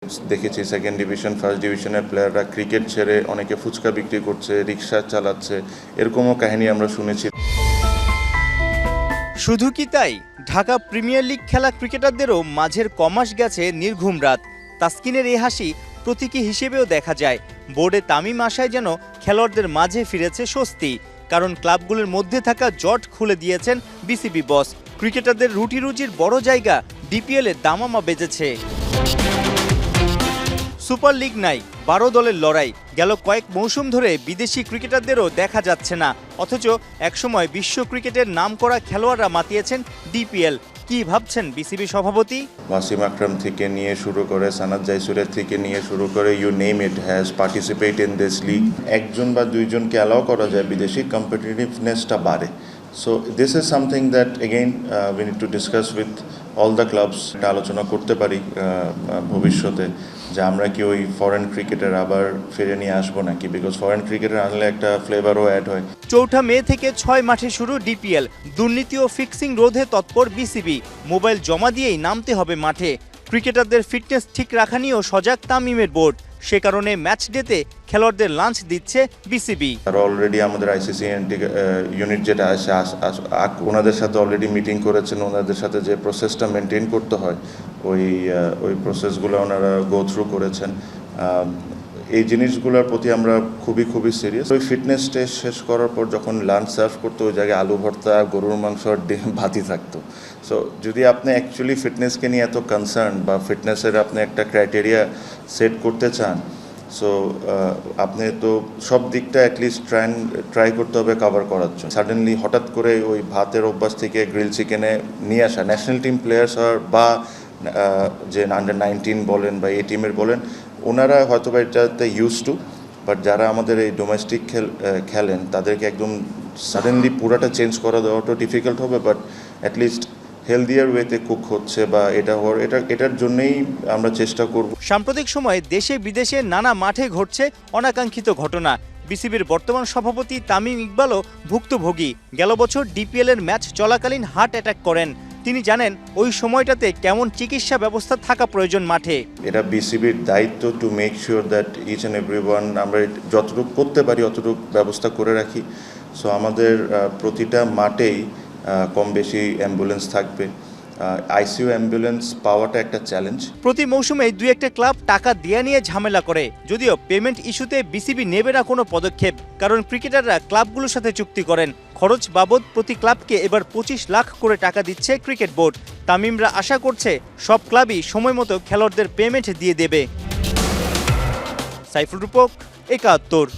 দেখেছি second division first ডিভিশনের প্লেয়াররা ক্রিকেট ছেড়ে অনেকে ফুচকা বিক্রি করছে, রিক্সা চালাচ্ছে, এরকমও কাহিনী আমরা শুনেছি। শুধু কি তাই, ঢাকা প্রিমিয়ার লিগ খেলা ক্রিকেটারদেরও মাঝের কমাস গেছে নির্ঘুম রাত। তাসকিনের এই হাসি প্রতীকী হিসেবেও দেখা যায়। বোর্ডে তামিম আসায় যেন খেলোয়াড়দের মাঝে ফিরেছে স্বস্তি, কারণ ক্লাবগুলোর মধ্যে থাকা জট খুলে দিয়েছেন বিসিবি বস। ক্রিকেটারদের রুটি রুজির বড় জায়গা ডিপিএলে দামামা বেজেছে। সুপার লিগ নাই, 12 দলের লড়াই। গেল কয়েক মৌসুম ধরে বিদেশি ক্রিকেটারদেরও দেখা যাচ্ছে না, অথচ একসময় বিশ্ব ক্রিকেটের নামকরা খেলোয়াড়রা মাতিয়েছেন ডিপিএল। কি ভাবছেন বিসিবি সভাপতি? ওয়াসিম আকরাম থেকে নিয়ে শুরু করে সানাত জায়সুরের থেকে নিয়ে শুরু করে you name it has participate in this league. একজন বা দুইজনকে অ্যালাউ করা যায়, বিদেশি কম্পিটিটিভনেসটা বাড়ে। So this is something that again we need to discuss with all the clubs. এটা আলোচনা করতে পারি ভবিষ্যতে যে আমরা কি ওই ফরেন ক্রিকেটার আবার ফিরে নিয়ে আসবো নাকি, বিকজ ফরেন ক্রিকেটার আনলে একটা ফ্লেভারও অ্যাড হয়। 4 মে থেকে 6 মাঠে শুরু ডিপিএল। দুর্নীতি ও ফিক্সিং রোধে তৎপর বিসিবি। মোবাইল জমা দিয়েই নামতে হবে মাঠে। ক্রিকেটারদের ফিটনেস ঠিক রাখা নিয়েও সজাগ তামিমের বোর্ড। সে কারণে ম্যাচ ডেতে খেলোয়াড়দের লাঞ্চ দিচ্ছে বিসিবি। আর অলরেডি আমাদের আইসিসি ইউনিট যেটা আছে ওনাদের সাথে অলরেডি মিটিং করেছেন। ওনাদের সাথে যে প্রসেসটা মেনটেন করতে হয় ওই প্রসেসগুলো ওনারা গো থ্রু করেছেন। এই জিনিসগুলোর প্রতি আমরা খুবই সিরিয়াস। ওই ফিটনেস টেস্ট শেষ করার পর যখন লাঞ্চ সার্ভ করতো, ওই জায়গায় আলু ভর্তা, গরুর মাংস আর ভাতই থাকতো। সো যদি আপনি অ্যাকচুয়ালি ফিটনেসকে নিয়ে এত কনসার্ন বা ফিটনেসের আপনি একটা ক্রাইটেরিয়া সেট করতে চান, সো আপনি তো সব দিকটা অ্যাটলিস্ট ট্রাই করতে হবে কভার করার জন্য। সাডেনলি হঠাৎ করে ওই ভাতের অভ্যাস থেকে গ্রিল চিকেনে নিয়ে আসা ন্যাশনাল টিম প্লেয়ার্স বা যে আন্ডার 19 বলেন বা এই টিমের বলেন, ওনারা হয়তো বা এটাতে ইউজ টু, বাট যারা আমাদের এই ডোমেস্টিক খেলেন তাদেরকে একদম সাডেনলি পুরাটা চেঞ্জ করা দেওয়াটা ডিফিকাল্ট হবে। বাট অ্যাটলিস্ট হেলদিয়ার ওয়েতে কুক হচ্ছে বা এটার জন্যই আমরা চেষ্টা করব। সাম্প্রতিক সময়ে দেশে বিদেশে নানা মাঠে ঘটছে অনাকাঙ্ক্ষিত ঘটনা। বিসিবির বর্তমান সভাপতি তামিম ইকবালও ভুক্তভোগী। গেল বছর ডিপিএল এর ম্যাচ চলাকালীন হার্ট অ্যাটাক করেন। তিনি জানেন ওই সময়টাতে কেমন চিকিৎসা ব্যবস্থা থাকা প্রয়োজন মাঠে। এটা বিসিবির দায়িত্ব to make sure that each and everyone আমরা যতটুকু করতে পারি অতটুকু ব্যবস্থা করে রাখি। সো আমাদের প্রতিটা মাঠেই কম বেশি অ্যাম্বুলেন্স থাকবে। আইসিইউ অ্যাম্বুলেন্স পাওয়াটা একটা চ্যালেঞ্জ। প্রতি মৌসুমে 2-1টা ক্লাব টাকা দেয়া নিয়ে ঝামেলা করে, যদিও পেমেন্ট ইস্যুতে বিসিবি নেবে না কোনো পদক্ষেপ, কারণ ক্রিকেটাররা ক্লাবগুলোর সাথে চুক্তি করেন। খরচ বাবদ প্রতি ক্লাবকে এবার 25 লাখ করে টাকা দিচ্ছে ক্রিকেট বোর্ড। তামিমরা আশা করছে সব ক্লাবই সময় মতো খেলোয়াড়দের পেমেন্ট দিয়ে দেবে। সাইফুল রূপক, 71।